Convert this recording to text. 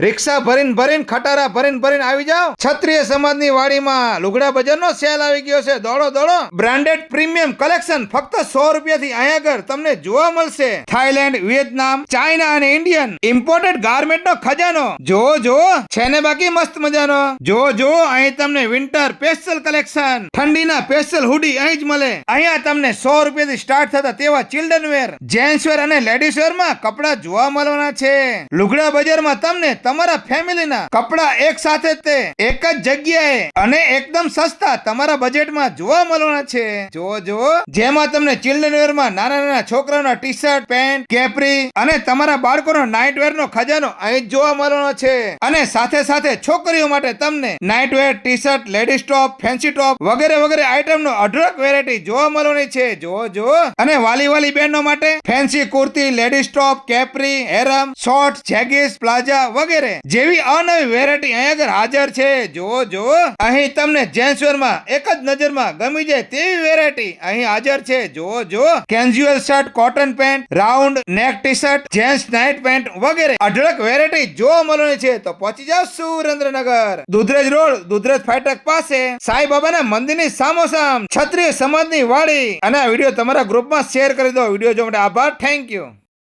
રિક્ષા ભરીને ખટારા ભરીને આવી જાવ ક્ષત્રિય સમાજની વાડીમાં લુગડા બજારનો સેલ આવી ગયો છે. દોડો દોડો. બ્રાન્ડેડ પ્રીમિયમ કલેક્શન ફક્ત 100 રૂપિયાથી અહીંયા આગળ તમને જોવા મળશે. થાઈલેન્ડ, વિયેતનામ, ચાઇના અને ઇન્ડિયન ઇમ્પોર્ટેડ ગાર્મેન્ટનો ખજાનો જો છે ને બાકી મસ્ત મજાનો. જો અહીં તમને વિન્ટર સ્પેશિયલ કલેક્શન, ઠંડીના સ્પેશિયલ હુડી અહીં જ મળે. અહીંયા તમને 100 રૂપિયાથી સ્ટાર્ટ થતા તેવા ચિલ્ડ્રન વેર, જેન્ટ્સ વેર અને લેડીઝ વેર માં કપડા જોવા મળવાના છે. લુગડા બજારમાં તમને તમારા ફેમિલીના કપડા એક સાથે તે એક જ જગ્યાએ અને એકદમ સસ્તા તમારા બજેટમાં જોવા મળવાના છે. જો જેમાં તમને ચિલ્ડ્રન વેર માં નાના છોકરાઓના ટી શર્ટ, પેન્ટ, કેપરી અને તમારા બાળકોનો નાઇટ વેર નો ખજાનો અહીં જોવા મળવાનો છે. અને સાથે છોકરીઓ માટે તમને નાઇટ વેર, ટી શર્ટ, લેડીઝ ટોપ, ફેન્સી ટોપ વગેરે આઈટમ નો અઢળક વેરાયટી જોવા મળવાની છે. જો અને વાલી બહેનો માટે fancy kurti, ladies top, capri, harem, short, jeggings, palazzo વગેરે જેવી અનવી વેરાયટી અહીં આગળ હાજર છે. જો અહીં તમને જેન્ટ્સ વેર માં એક જ નજરમાં ગમી જાય તેવી વેરાયટી અહીં હાજર છે. જો કેન્ઝ્યુઅલ શર્ટ, કોટન પેન્ટ, રાઉન્ડ નેક T shirt, gents night pant વગેરે અઢળક વેરાયટી જોવા મળવાની છે. તો પહોંચી જાવ સુરેન્દ્રનગર, દુધરેજ રોડ, દુધરેજ ફાટક પાસે સાઈ બાબાના મંદિરની સામોસામ ક્ષત્રિય સમાજની વાડી. અને આ વિડીયો તમારા ગ્રુપમાં શેર કરી દો. વિડીયો જોવા માટે આભાર. Thank you.